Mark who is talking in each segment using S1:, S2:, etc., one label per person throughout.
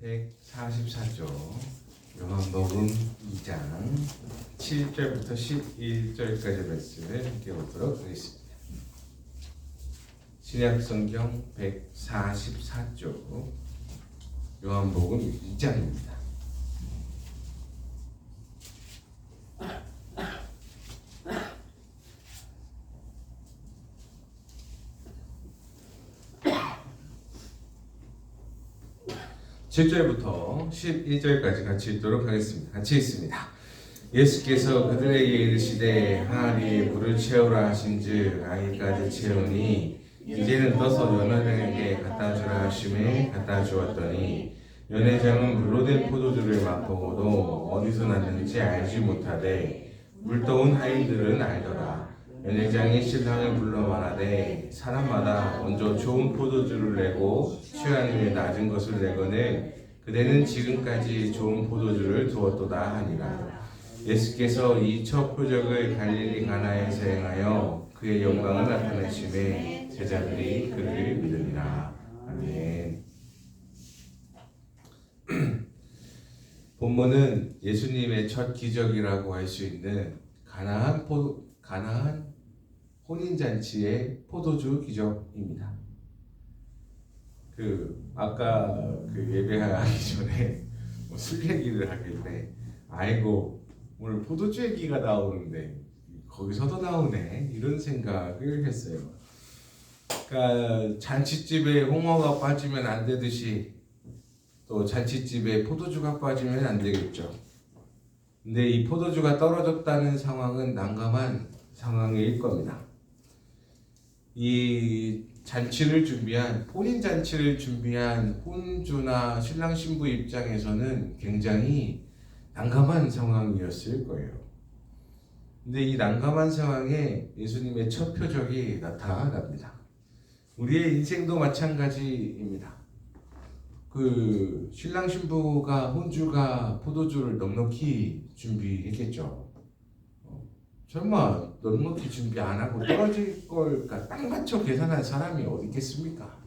S1: 144조 요한복음 2장 7절부터 11절까지 말씀을 함께 보도록 하겠습니다. 신약성경 144조 요한복음 2장입니다. (7절부터) (11절까지) 같이 읽도록 하겠습니다. 같이 읽습니다. 예수께서 그들에게 이르시되 항아리에 물을 채우라 하신즉 아기까지 채우니 이제는 떠서 연회장에게 갖다 주라 하심에 갖다 주었더니 연회장은 물로 된 포도주를 맛보고도 어디서 났는지 알지 못하되 물떠온 하인들은 알더라. 연회장이 신랑을 불러 말하되 사람마다 먼저 좋은 포도주를 내고 취한 후에 낮은 것을 내거늘 그대는 지금까지 좋은 포도주를 두었도다 하니라. 예수께서 이 첫 표적을 갈릴리 가나에서 행하여 그의 영광을 나타내심에 제자들이 그를 믿으니라. 아멘. 본문은 예수님의 첫 기적이라고 할 수 있는 가나안 혼인잔치의 포도주 기적입니다. 아까 예배하기 전에 술 얘기를 하길래 아이고 오늘 포도주 얘기가 나오는데 거기서도 나오네 이런 생각을 했어요. 그러니까 잔치집에 홍어가 빠지면 안 되듯이 또 잔치집에 포도주가 빠지면 안 되겠죠. 근데 이 포도주가 떨어졌다는 상황은 난감한 상황일 겁니다. 이 잔치를 준비한 혼인 잔치를 준비한 혼주나 신랑 신부 입장에서는 굉장히 난감한 상황이었을 거예요. 근데 이 난감한 상황에 예수님의 첫 표적이 나타납니다. 우리의 인생도 마찬가지입니다. 신랑 신부가 혼주가 포도주를 넉넉히 준비했겠죠. 설마 넉넉히 준비 안 하고 떨어질 걸까 딱 맞춰 계산한 사람이 어디 있겠습니까?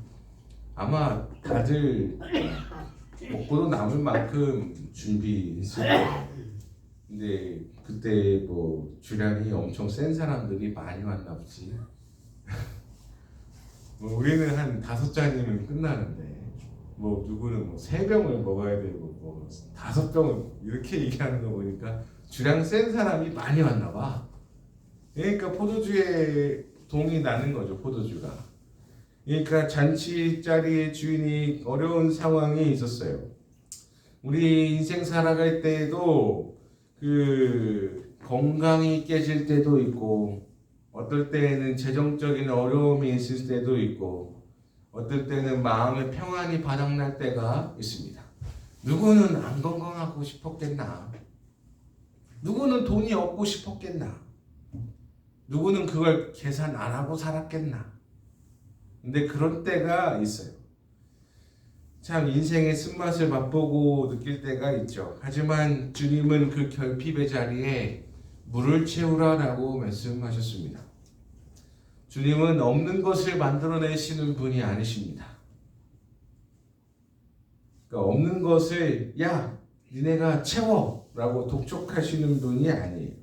S1: 아마 다들 먹고도 남을 만큼 준비했을 거예요. 근데 그때 주량이 엄청 센 사람들이 많이 왔나 보지. 우리는 한 5잔이면 끝나는데 누구는 3병을 먹어야 되고 5병을 이렇게 얘기하는 거 보니까 주량 센 사람이 많이 왔나 봐. 그러니까 포도주에 동이 나는 거죠, 포도주가. 그러니까 잔치 자리의 주인이 어려운 상황이 있었어요. 우리 인생 살아갈 때에도 건강이 깨질 때도 있고, 어떨 때는 재정적인 어려움이 있을 때도 있고, 어떨 때는 마음의 평안이 바닥날 때가 있습니다. 누구는 안 건강하고 싶었겠나? 누구는 돈이 없고 싶었겠나? 누구는 그걸 계산 안 하고 살았겠나? 근데 그런 때가 있어요. 참 인생의 쓴맛을 맛보고 느낄 때가 있죠. 하지만 주님은 그 결핍의 자리에 물을 채우라라고 말씀하셨습니다. 주님은 없는 것을 만들어내시는 분이 아니십니다. 그러니까 없는 것을 니네가 채워라고 독촉하시는 분이 아니에요.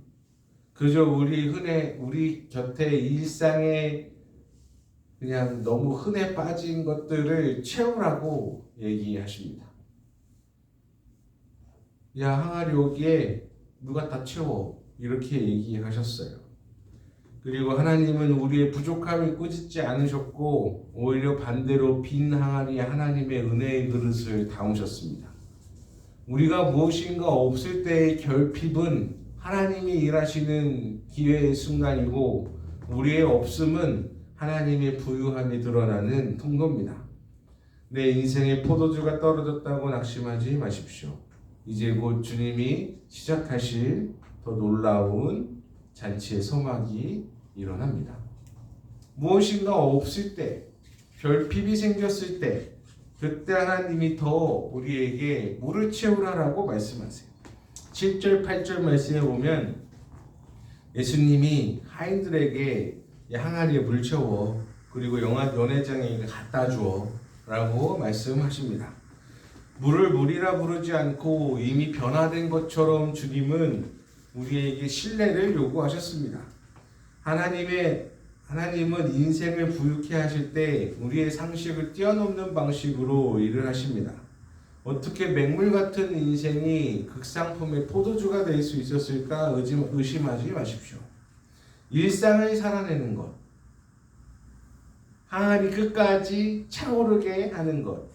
S1: 그저 우리 곁에 일상에 그냥 너무 흔해 빠진 것들을 채우라고 얘기하십니다. 항아리 여기에 누가 다 채워 이렇게 얘기하셨어요. 그리고 하나님은 우리의 부족함을 꾸짖지 않으셨고 오히려 반대로 빈 항아리에 하나님의 은혜의 그릇을 담으셨습니다. 우리가 무엇인가 없을 때의 결핍은 하나님이 일하시는 기회의 순간이고 우리의 없음은 하나님의 부유함이 드러나는 통로입니다. 내 인생에 포도주가 떨어졌다고 낙심하지 마십시오. 이제 곧 주님이 시작하실 더 놀라운 잔치의 소막이 일어납니다. 무엇인가 없을 때, 결핍이 생겼을 때, 그때 하나님이 더 우리에게 물을 채우라라고 말씀하세요. 7절, 8절 말씀에 보면 예수님이 하인들에게 항아리에 물 채워 그리고 연회장에 갖다 주어 라고 말씀하십니다. 물을 물이라 부르지 않고 이미 변화된 것처럼 주님은 우리에게 신뢰를 요구하셨습니다. 하나님은 인생을 부유케 하실 때 우리의 상식을 뛰어넘는 방식으로 일을 하십니다. 어떻게 맹물 같은 인생이 극상품의 포도주가 될 수 있었을까 의심하지 마십시오. 일상을 살아내는 것, 항아리 끝까지 차오르게 하는 것,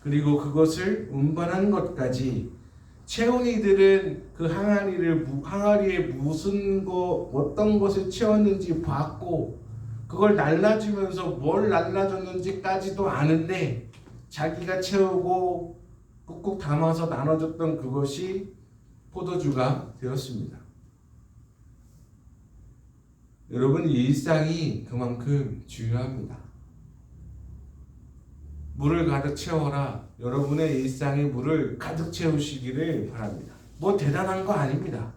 S1: 그리고 그것을 운반한 것까지 채원이들은 그 항아리에 어떤 것을 채웠는지 봤고 그걸 날라주면서 뭘 날라줬는지까지도 아는데 자기가 채우고 꾹꾹 담아서 나눠줬던 그것이 포도주가 되었습니다. 여러분, 일상이 그만큼 중요합니다. 물을 가득 채워라. 여러분의 일상에 물을 가득 채우시기를 바랍니다. 뭐 대단한 거 아닙니다.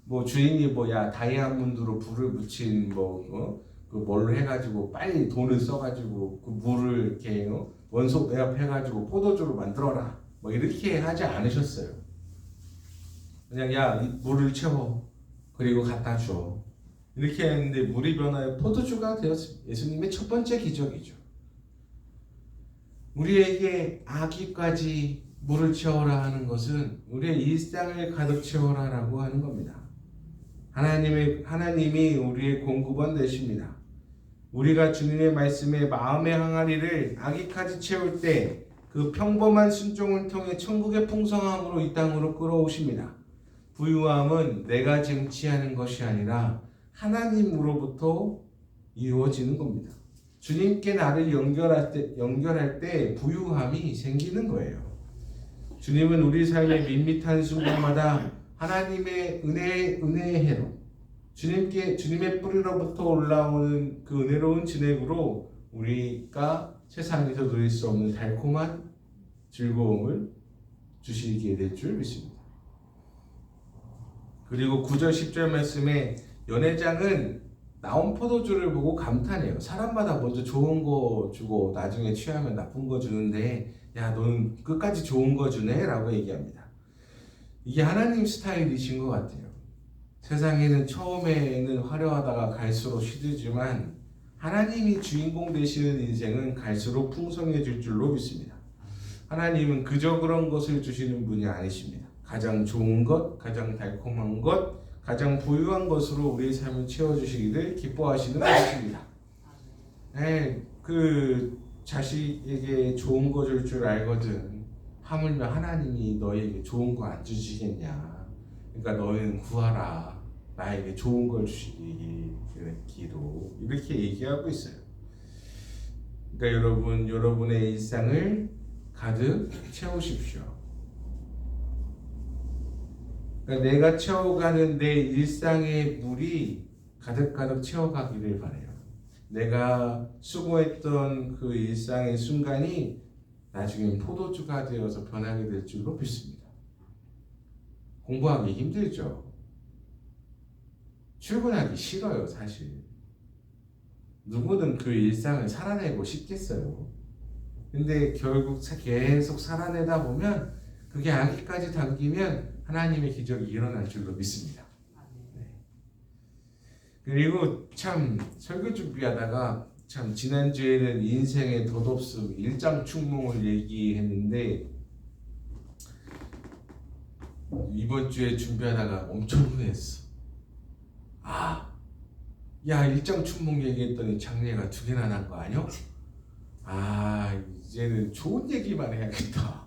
S1: 뭐 주인이 다이아몬드로 불을 붙인 그 뭘로 해가지고 빨리 돈을 써가지고 그 물을 이렇게 원소 배합해가지고 포도주로 만들어라. 뭐 이렇게 하지 않으셨어요. 그냥 물을 채워 그리고 갖다 줘. 이렇게 했는데 물이 변하여 포도주가 되었습니다. 예수님의 첫 번째 기적이죠. 우리에게 아기까지 물을 채워라 하는 것은 우리의 일상을 가득 채워라라고 하는 겁니다. 하나님이 우리의 공급원 되십니다. 우리가 주님의 말씀에 마음의 항아리를 아기까지 채울 때 그 평범한 순종을 통해 천국의 풍성함으로 이 땅으로 끌어오십니다. 부유함은 내가 쟁취하는 것이 아니라 하나님으로부터 이루어지는 겁니다. 주님께 나를 연결할 때 부유함이 생기는 거예요. 주님은 우리 삶의 밋밋한 순간마다 하나님의 은혜의 해로 주님의 뿌리로부터 올라오는 그 은혜로운 진액으로 우리가 세상에서 누릴 수 없는 달콤한 즐거움을 주시게 될 줄 믿습니다. 그리고 9절 10절 말씀에 연회장은 나온 포도주를 보고 감탄해요. 사람마다 먼저 좋은 거 주고 나중에 취하면 나쁜 거 주는데 야, 너는 끝까지 좋은 거 주네? 라고 얘기합니다. 이게 하나님 스타일이신 것 같아요. 세상에는 처음에는 화려하다가 갈수록 시들지만 하나님이 주인공 되시는 인생은 갈수록 풍성해질 줄로 믿습니다. 하나님은 그저 그런 것을 주시는 분이 아니십니다. 가장 좋은 것, 가장 달콤한 것, 가장 부유한 것으로 우리의 삶을 채워주시기를 기뻐하시는 것입니다. 그 자식에게 좋은 거 줄 줄 알거든. 하물며 하나님이 너에게 좋은 거 안 주시겠냐. 그러니까 너희는 구하라. 나에게 좋은 걸 주시기로 이렇게 얘기하고 있어요. 그러니까 여러분의 일상을 가득 채우십시오. 그러니까 내가 채워가는 내 일상의 물이 가득 채워가기를 바라요. 내가 수고했던 그 일상의 순간이 나중엔 포도주가 되어서 변하게 될 줄로 믿습니다. 공부하기 힘들죠. 출근하기 싫어요, 사실. 누구든 그 일상을 살아내고 싶겠어요. 근데 결국 계속 살아내다 보면 그게 아기까지 당기면 하나님의 기적이 일어날 줄로 믿습니다. 네. 그리고 참 설교 준비하다가 참 지난주에는 인생의 덧없음, 일장춘몽을 얘기했는데 이번 주에 준비하다가 엄청 후회했어. 일장춘몽 얘기했더니 장례가 2개나 난 거 아니야? 이제는 좋은 얘기만 해야겠다.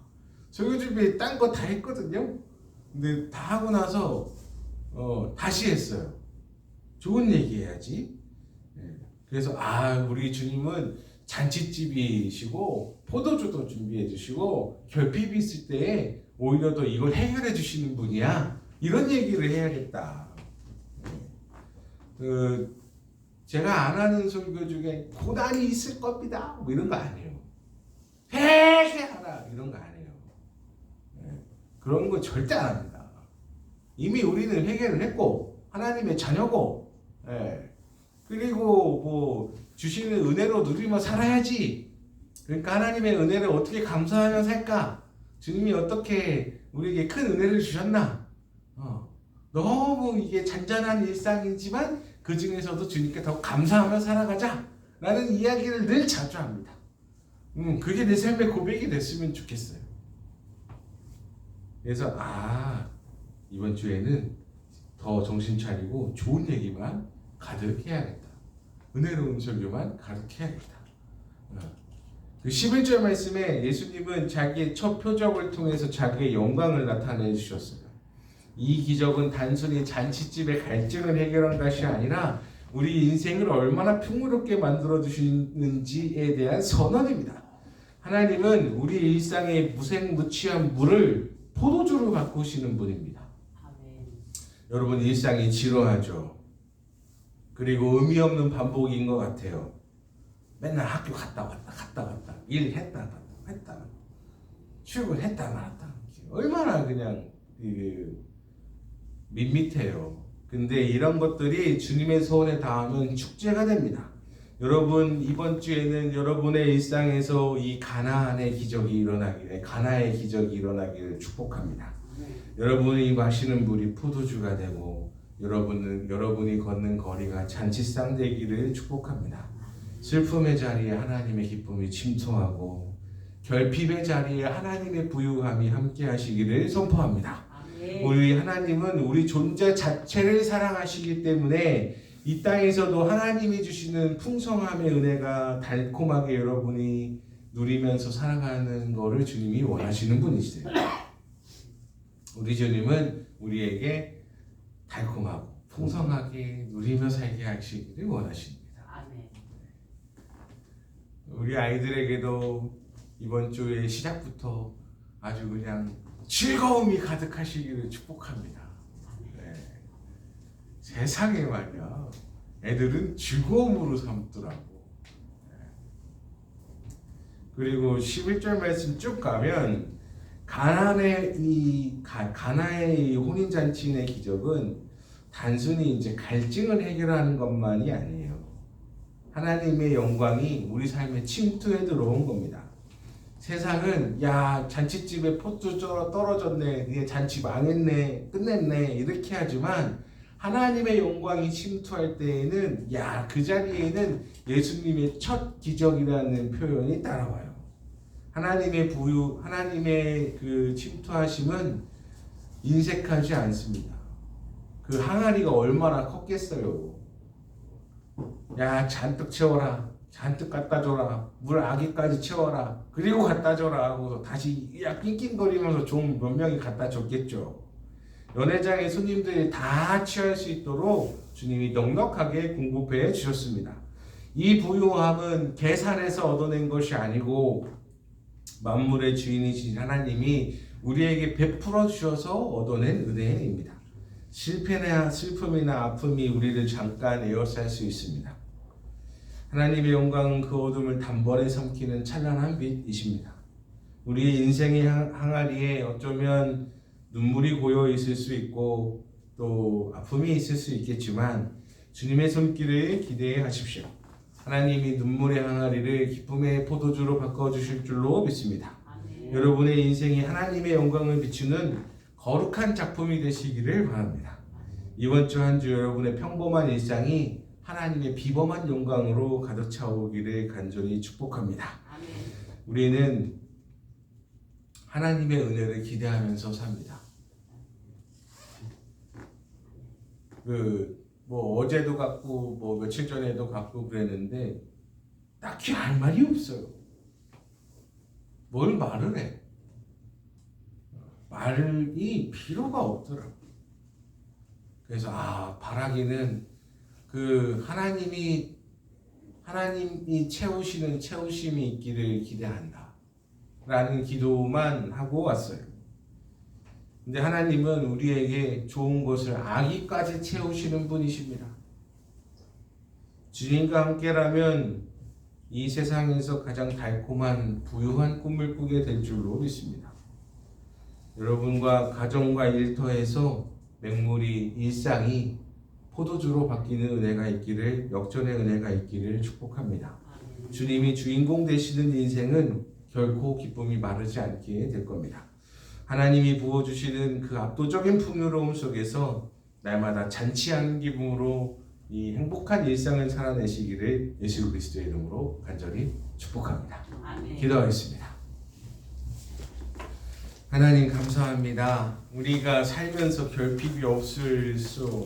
S1: 설교 준비 딴 거 다 했거든요. 근데 다 하고 나서 다시 했어요. 좋은 얘기 해야지. 그래서 우리 주님은 잔치집이시고 포도주도 준비해 주시고 결핍이 있을 때 오히려 더 이걸 해결해 주시는 분이야. 이런 얘기를 해야겠다. 제가 안 하는 설교 중에 고난이 있을 겁니다. 뭐 이런 거 아니에요. 회개하라 이런 거 아니에요. 그런 거 절대 안 합니다. 이미 우리는 회개를 했고 하나님의 자녀고, 그리고 주시는 은혜로 누리며 살아야지. 그러니까 하나님의 은혜를 어떻게 감사하며 살까? 주님이 어떻게 우리에게 큰 은혜를 주셨나? 너무 이게 잔잔한 일상이지만 그 중에서도 주님께 더 감사하며 살아가자 라는 이야기를 늘 자주 합니다. 그게 내 삶의 고백이 됐으면 좋겠어요. 그래서 이번 주에는 더 정신 차리고 좋은 얘기만 가득해야겠다. 은혜로운 설교만 가득해야겠다. 그 11절 말씀에 예수님은 자기의 첫 표적을 통해서 자기의 영광을 나타내 주셨어요. 이 기적은 단순히 잔치집의 갈증을 해결한 것이 아니라 우리 인생을 얼마나 풍요롭게 만들어 주시는지에 대한 선언입니다. 하나님은 우리 일상의 무색무취한 물을 포도주로 바꾸시는 분입니다. 아멘. 여러분 일상이 지루하죠. 그리고 의미 없는 반복인 것 같아요. 맨날 학교 갔다 왔다 일 했다 출근했다 말았다 얼마나 그냥 밋밋해요. 근데 이런 것들이 주님의 소원에 닿으면 축제가 됩니다. 여러분 이번 주에는 여러분의 일상에서 이 가나의 기적이 일어나기를 축복합니다. 여러분이 마시는 물이 포도주가 되고 여러분이 걷는 거리가 잔치상 되기를 축복합니다. 슬픔의 자리에 하나님의 기쁨이 침투하고 결핍의 자리에 하나님의 부유함이 함께 하시기를 선포합니다. 우리 하나님은 우리 존재 자체를 사랑하시기 때문에 이 땅에서도 하나님이 주시는 풍성함의 은혜가 달콤하게 여러분이 누리면서 살아가는 것을 주님이 원하시는 분이시세요. 우리 주님은 우리에게 달콤하고 풍성하게 누리며 살게 하시기를 원하십니다. 우리 아이들에게도 이번 주의 시작부터 아주 그냥 즐거움이 가득하시기를 축복합니다. 네. 세상에 말이야 애들은 즐거움으로 삼더라고. 네. 그리고 11절 말씀 쭉 가면 가나의 혼인잔치의 기적은 단순히 이제 갈증을 해결하는 것만이 아니에요. 하나님의 영광이 우리 삶에 침투해 들어온 겁니다. 세상은 잔치집에 포도 떨어졌네, 이게 잔치 망했네, 끝냈네 이렇게 하지만 하나님의 영광이 침투할 때에는 그 자리에는 예수님의 첫 기적이라는 표현이 따라와요. 하나님의 부유, 하나님의 그 침투하심은 인색하지 않습니다. 그 항아리가 얼마나 컸겠어요. 잔뜩 채워라, 잔뜩 갖다 줘라, 물 아기까지 채워라, 그리고 갖다 줘라 하고 다시 낑낑거리면서 좀 몇 명이 갖다 줬겠죠. 연회장의 손님들이 다 취할 수 있도록 주님이 넉넉하게 공급해 주셨습니다. 이 부유함은 계산해서 얻어낸 것이 아니고 만물의 주인이신 하나님이 우리에게 베풀어 주셔서 얻어낸 은혜입니다. 실패나 슬픔이나 아픔이 우리를 잠깐 에워쌀 수 있습니다. 하나님의 영광은 그 어둠을 단번에 삼키는 찬란한 빛이십니다. 우리의 인생의 항아리에 어쩌면 눈물이 고여 있을 수 있고 또 아픔이 있을 수 있겠지만 주님의 손길을 기대해 하십시오. 하나님이 눈물의 항아리를 기쁨의 포도주로 바꿔주실 줄로 믿습니다. 여러분의 인생이 하나님의 영광을 비추는 거룩한 작품이 되시기를 바랍니다. 이번 주 한 주 여러분의 평범한 일상이 하나님의 비범한 영광으로 가득 차오기를 간절히 축복합니다. 우리는 하나님의 은혜를 기대하면서 삽니다. 어제도 갔고 며칠 전에도 갔고 그랬는데 딱히 할 말이 없어요. 뭘 말을 해? 말이 필요가 없더라고. 그래서 바라기는 그 하나님이 채우시는 채우심이 있기를 기대한다 라는 기도만 하고 왔어요. 근데 하나님은 우리에게 좋은 것을 아기까지 채우시는 분이십니다. 주님과 함께라면 이 세상에서 가장 달콤한 부유한 꿈을 꾸게 될 줄로 믿습니다. 여러분과 가정과 일터에서 맹물이 일상이 포도주로 바뀌는 은혜가 있기를, 역전의 은혜가 있기를 축복합니다. 주님이 주인공 되시는 인생은 결코 기쁨이 마르지 않게 될 겁니다. 하나님이 부어주시는 그 압도적인 풍요로움 속에서 날마다 잔치하는 기분으로 이 행복한 일상을 살아내시기를 예수 그리스도의 이름으로 간절히 축복합니다.
S2: 아멘.
S1: 기도하겠습니다. 하나님 감사합니다. 우리가 살면서 결핍이 없을 수